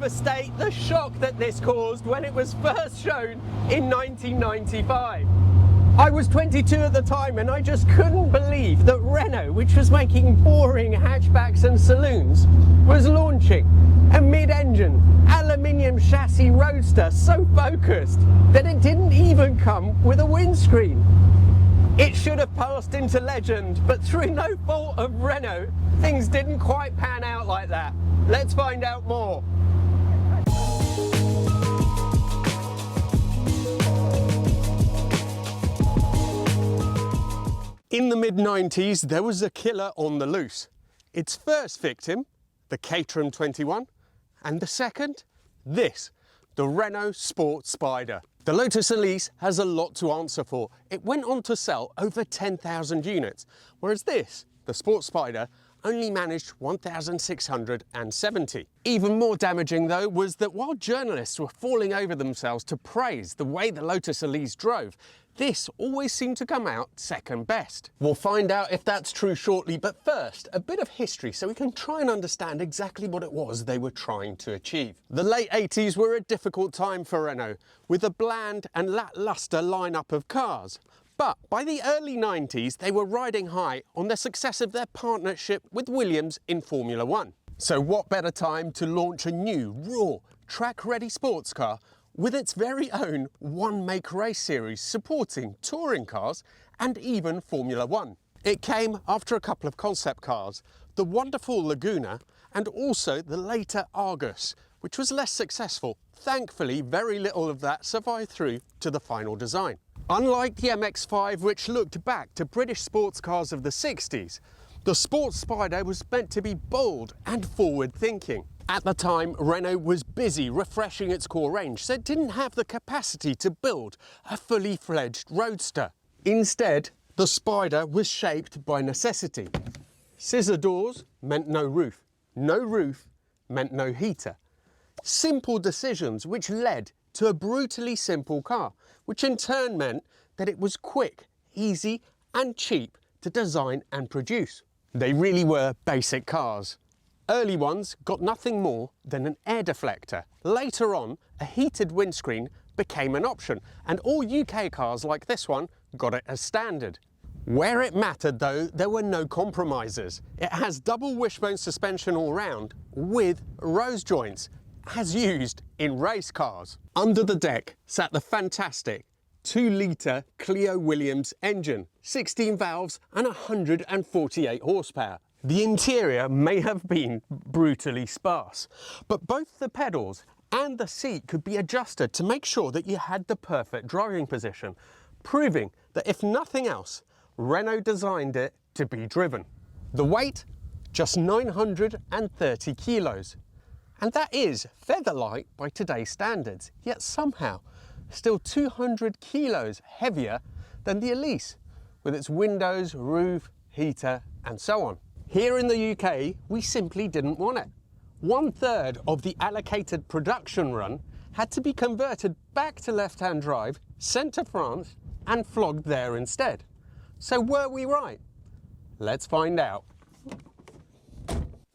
overstate the shock that this caused when it was first shown in 1995. I was 22 at the time and I just couldn't believe that Renault, which was making boring hatchbacks and saloons, was launching a mid-engine, aluminium chassis roadster so focused that it didn't even come with a windscreen. It should have passed into legend, but through no fault of Renault, things didn't quite pan out like that. Let's find out more. In the mid-90s, there was a killer on the loose. Its first victim, the Caterham 21, and the second, this, the Renault Sport Spider. The Lotus Elise has a lot to answer for. It went on to sell over 10,000 units, whereas this, the Sport Spider, only managed 1,670. Even more damaging though was that while journalists were falling over themselves to praise the way the Lotus Elise drove, this always seemed to come out second best. We'll find out if that's true shortly, but first, a bit of history so we can try and understand exactly what it was they were trying to achieve. The late 80s were a difficult time for Renault, with a bland and lackluster lineup of cars. But by the early 90s, they were riding high on the success of their partnership with Williams in Formula One. So what better time to launch a new, raw, track-ready sports car with its very own one-make race series supporting touring cars and even Formula One. It came after a couple of concept cars, the wonderful Laguna and also the later Argus, which was less successful. Thankfully, very little of that survived through to the final design. Unlike the MX-5, which looked back to British sports cars of the 60s, the Sport Spider was meant to be bold and forward-thinking. At the time, Renault was busy refreshing its core range, so it didn't have the capacity to build a fully fledged roadster. Instead, the Spider was shaped by necessity. Scissor doors meant no roof. No roof meant no heater. Simple decisions which led to a brutally simple car, which in turn meant that it was quick, easy and cheap to design and produce. They really were basic cars. Early ones got nothing more than an air deflector. Later on, a heated windscreen became an option, and all UK cars like this one got it as standard. Where it mattered though, there were no compromises. It has double wishbone suspension all round with rose joints, as used in race cars. Under the deck sat the fantastic 2-litre Clio Williams engine, 16 valves and 148 horsepower. The interior may have been brutally sparse, but both the pedals and the seat could be adjusted to make sure that you had the perfect driving position, proving that if nothing else, Renault designed it to be driven. The weight, just 930 kilos. And that is feather light by today's standards, yet somehow still 200 kilos heavier than the Elise, with its windows, roof, heater, and so on. Here in the UK, we simply didn't want it. 1/3 of the allocated production run had to be converted back to left-hand drive, sent to France, and flogged there instead. So were we right? Let's find out.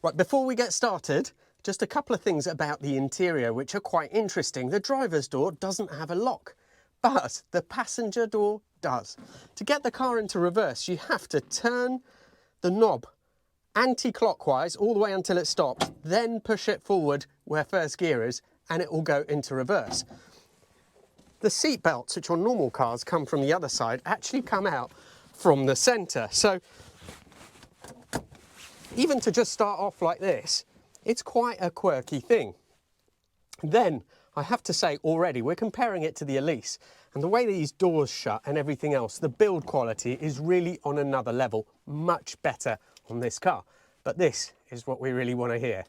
Right, before we get started, just a couple of things about the interior which are quite interesting. The driver's door doesn't have a lock, but the passenger door does. To get the car into reverse, you have to turn the knob anti-clockwise all the way until it stops, then push it forward where first gear is, and it will go into reverse. The seat belts, which on normal cars come from the other side, actually come out from the centre. So even to just start off like this, it's quite a quirky thing. Then, I have to say already, we're comparing it to the Elise, and the way these doors shut and everything else, the build quality is really on another level, much better on this car. But this is what we really want to hear.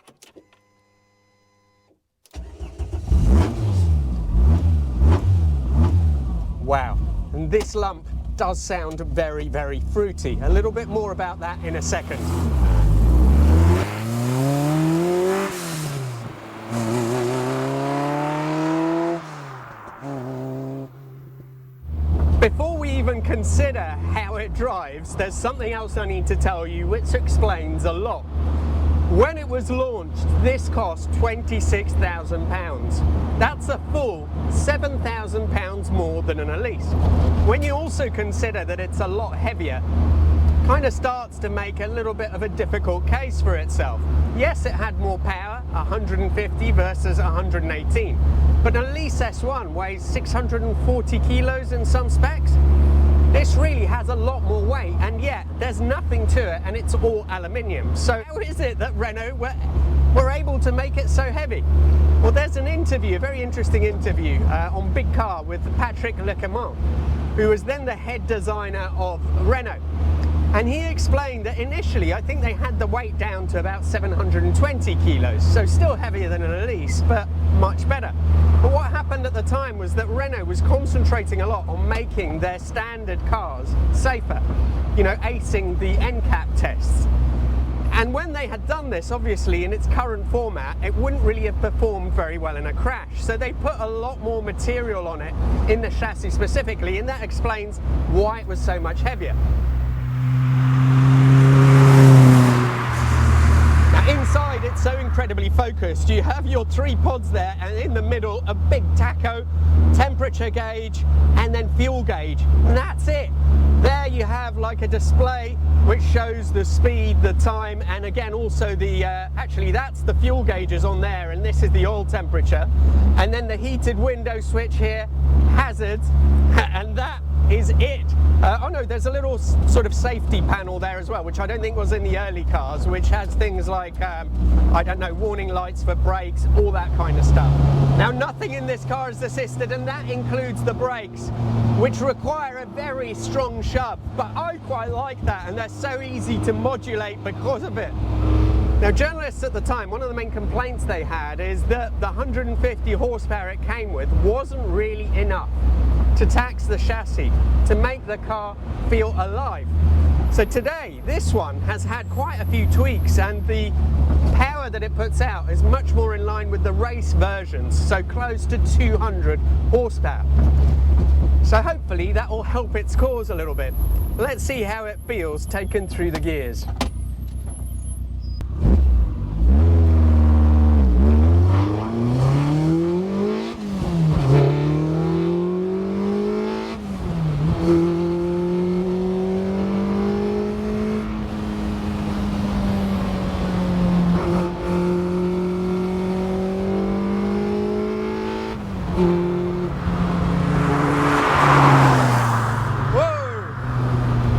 Wow, and this lump does sound very, very fruity. A little bit more about that in a second. Before we even consider how it drives, there's something else I need to tell you which explains a lot. When it was launched, this cost £26,000. That's a full £7,000 more than an Elise. When you also consider that it's a lot heavier, kind of starts to make a little bit of a difficult case for itself. Yes, it had more power, 150 versus 118, but an Elise S1 weighs 640 kilos in some specs. This really has a lot more weight, and yet there's nothing to it, and it's all aluminium. So how is it that Renault were able to make it so heavy? Well, there's an interview, a very interesting interview on Big Car with Patrick Lecomant, who was then the head designer of Renault. And he explained that initially, I think they had the weight down to about 720 kilos, so still heavier than an Elise, but much better. But what happened at the time was that Renault was concentrating a lot on making their standard cars safer, you know, acing the NCAP tests. And when they had done this, obviously in its current format, it wouldn't really have performed very well in a crash. So they put a lot more material on it in the chassis specifically, and that explains why it was so much heavier. Inside, it's so incredibly focused. You have your 3 pods there, and in the middle a big tacho, temperature gauge, and then fuel gauge, and that's it. There you have like a display which shows the speed, the time, and again also the actually that's the fuel gauges on there, and this is the oil temperature, and then the heated window switch here, hazards, and that is it. Oh no, there's a little sort of safety panel there as well, which I don't think was in the early cars, which has things like, I don't know, warning lights for brakes, all that kind of stuff. Now, nothing in this car is assisted, and that includes the brakes, which require a very strong shove, but I quite like that, and they're so easy to modulate because of it. Now, journalists at the time, one of the main complaints they had is that the 150 horsepower it came with wasn't really enough to tax the chassis, to make the car feel alive. So today, this one has had quite a few tweaks, and the power that it puts out is much more in line with the race versions, so close to 200 horsepower. So hopefully that will help its cause a little bit. Let's see how it feels taken through the gears.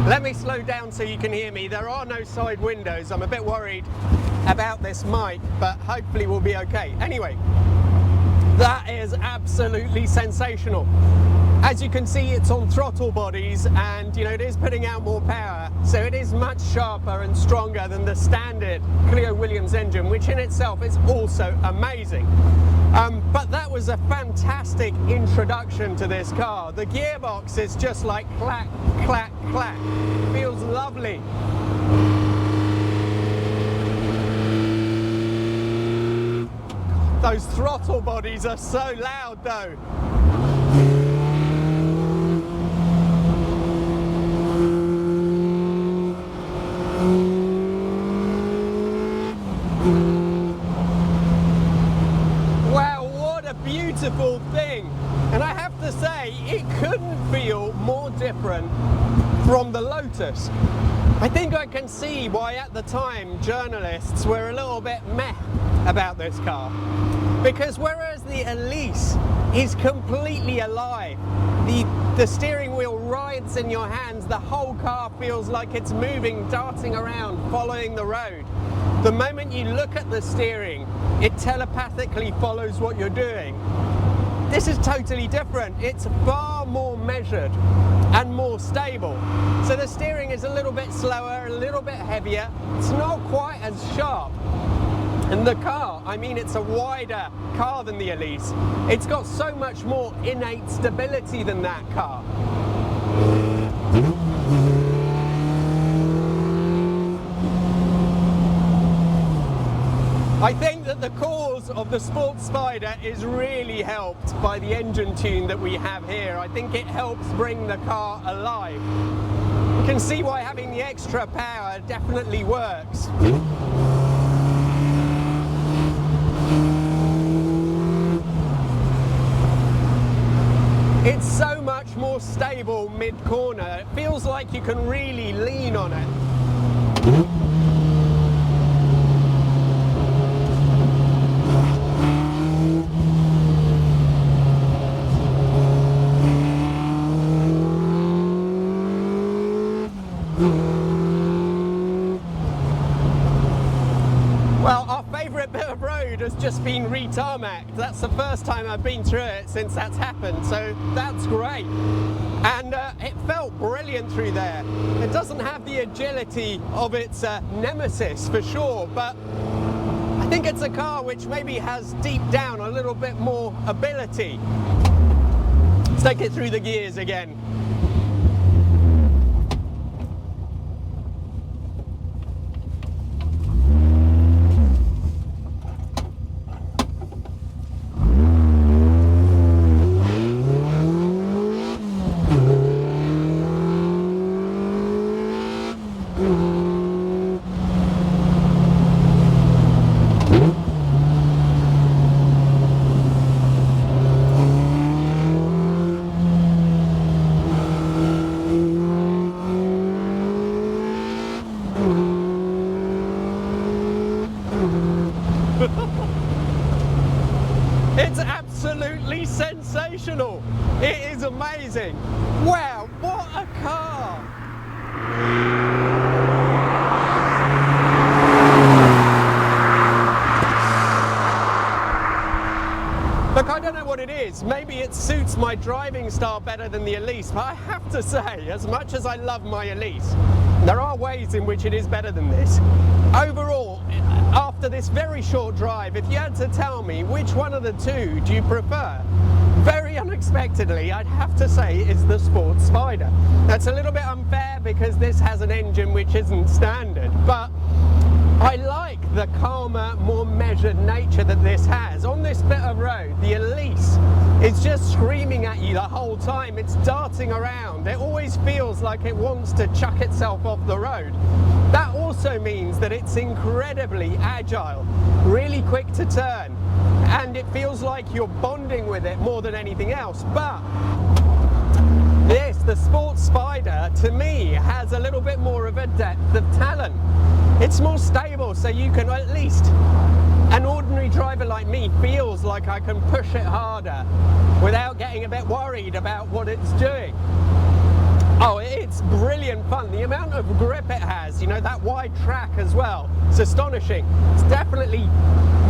Let me slow down so you can hear me. There are no side windows. I'm a bit worried about this mic, but hopefully we'll be okay. Anyway, that is absolutely sensational. As you can see, it's on throttle bodies, and you know, it is putting out more power, so it is much sharper and stronger than the standard Clio Williams engine, which in itself is also amazing. But that was a fantastic introduction to this car. The gearbox is just like clack, clack, clack. Feels lovely. Those throttle bodies are so loud though. Beautiful thing, and I have to say it couldn't feel more different from the Lotus. I think I can see why at the time journalists were a little bit meh about this car, because whereas the Elise is completely alive, the steering wheel rides in your hands, the whole car feels like it's moving, darting around, following the road. The moment you look at the steering, it telepathically follows what you're doing. This is totally different. It's far more measured and more stable. So the steering is a little bit slower, a little bit heavier. It's not quite as sharp. And the car, I mean, it's a wider car than the Elise. It's got so much more innate stability than that car. I think that the cause of the Sport Spider is really helped by the engine tune that we have here. I think it helps bring the car alive. You can see why having the extra power definitely works. It's so much more stable mid-corner. It feels like you can really lean on it. Well, our favourite bit of road has just been re-tarmacked. That's the first time I've been through it since that's happened, so that's great. And it felt brilliant through there. It doesn't have the agility of its nemesis for sure, but I think it's a car which maybe has deep down a little bit more ability. Let's take it through the gears again. It's absolutely sensational. It is amazing. Wow, what a car. Look, I don't know what it is. Maybe it suits my driving style better than the Elise, but I have to say, as much as I love my Elise, there are ways in which it is better than this. Overall, after this very short drive, if you had to tell me which one of the two do you prefer, very unexpectedly, I'd have to say is the Sport Spider. That's a little bit unfair because this has an engine which isn't standard, but I like the calmer, more measured nature that this has. On this bit of road, the Elise is just screaming at you the whole time. It's darting around. It always feels like it wants to chuck itself off the road. That also means that it's incredibly agile, really quick to turn, and it feels like you're bonding with it more than anything else. But this, the Sport Spider, to me, has a little bit more of a depth of talent. It's more stable, so you can, at least an ordinary driver like me feels like I can push it harder without getting a bit worried about what it's doing. Oh, it's brilliant fun. The amount of grip it has, you know, that wide track as well, it's astonishing. It's definitely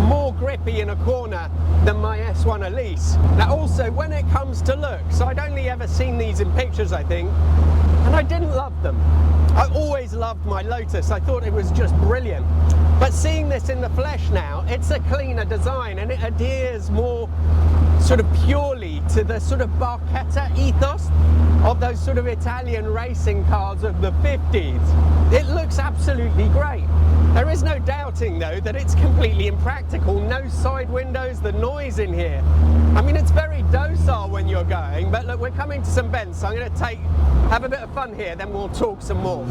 more grippy in a corner than my S1 Elise. Now also, when it comes to looks, I'd only ever seen these in pictures, I think, and I didn't love them. I always loved my Lotus. I thought it was just brilliant. But seeing this in the flesh now, it's a cleaner design and it adheres more sort of purely to the sort of Barchetta ethos of those sort of Italian racing cars of the 50s. It looks absolutely great. There is no doubting though that it's completely impractical. No side windows, the noise in here. I mean, it's very docile when you're going, but look, we're coming to some bends, so I'm going to have a bit of fun here, then we'll talk some more.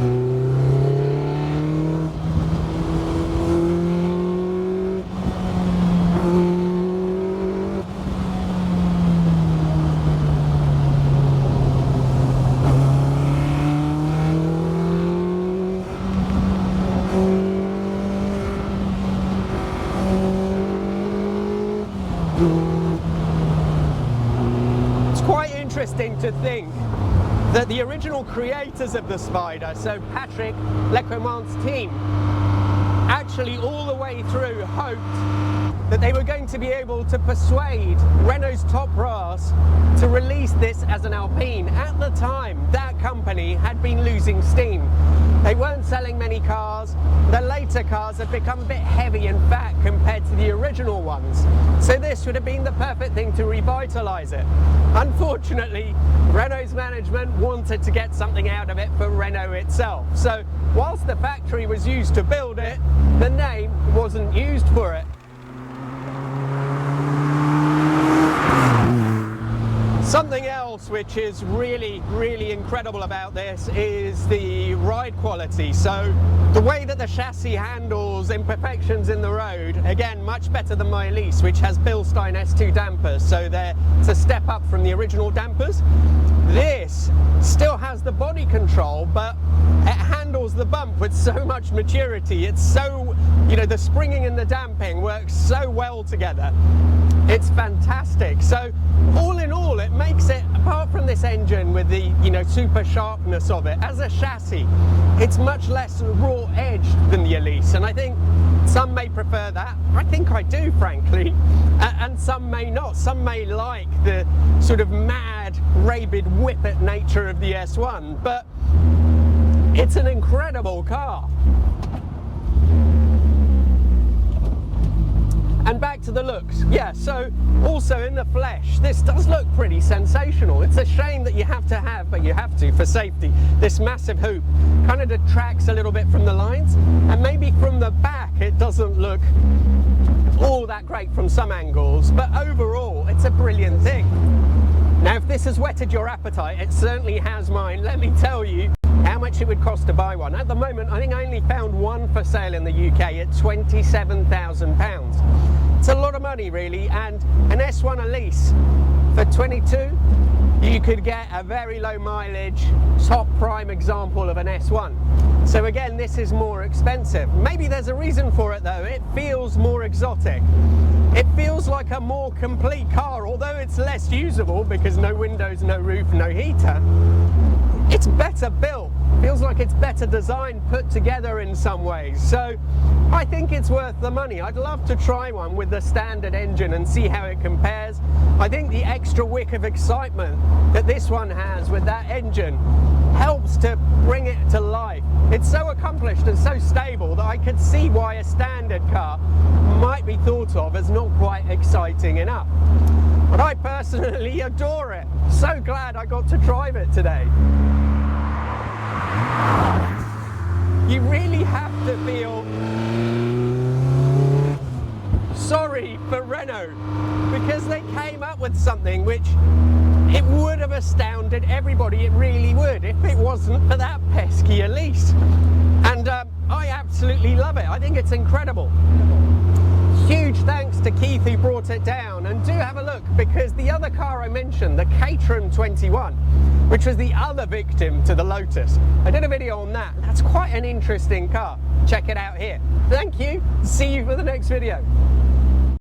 Interesting to think that the original creators of the Spider, so Patrick Lecremont's team, actually all the way through hoped that they were going to be able to persuade Renault's top brass to release this as an Alpine. At the time, that company had been losing steam. They weren't selling many cars. The later cars had become a bit heavy and fat compared to the original ones. So this would have been the perfect thing to revitalize it. Unfortunately, Renault's management wanted to get something out of it for Renault itself. So whilst the factory was used to build it, the name wasn't used for it. Something else which is really, really incredible about this is the ride quality. So the way that the chassis handles imperfections in the road, again, much better than my Elise, which has Bilstein S2 dampers, so it's a step up from the original dampers. This still has the body control, but it handles the bump with so much maturity. It's so, you know, the springing and the damping works so well together. It's fantastic. So all in all, it makes it, apart from this engine with the, you know, super sharpness of it, as a chassis, it's much less raw edged than the Elise, and I think some may prefer that. I think I do, frankly, and some may not. Some may like the sort of mad, rabid whippet nature of the S1, but it's an incredible car. And back to the looks, yeah, so also in the flesh, this does look pretty sensational. It's a shame that you have to have, but you have to for safety, this massive hoop. Kind of detracts a little bit from the lines, and maybe from the back it doesn't look all that great from some angles, but overall it's a brilliant thing. Now, if this has whetted your appetite, it certainly has mine. Let me tell you how much it would cost to buy one. At the moment, I think I only found one for sale in the UK at £27,000. It's a lot of money, really, and an S1 Elise for 22, you could get a very low mileage, top prime example of an S1. So again, this is more expensive. Maybe there's a reason for it though. It feels more exotic. It feels like a more complete car, although it's less usable because no windows, no roof, no heater. It's better built. Feels like it's better designed, put together in some ways. So I think it's worth the money. I'd love to try one with the standard engine and see how it compares. I think the extra wick of excitement that this one has with that engine helps to bring it to life. It's so accomplished and so stable that I could see why a standard car might be thought of as not quite exciting enough. But I personally adore it. So glad I got to drive it today. You really have to feel sorry for Renault, because they came up with something which it would have astounded everybody. It really would, if it wasn't for that pesky Elise. And I absolutely love it. I think it's incredible. Huge thanks to Keith who brought it down, and do have a look, because the other car I mentioned, the Caterham-21, which was the other victim to the Lotus, I did a video on that. That's quite an interesting car. Check it out here. Thank you. See you for the next video.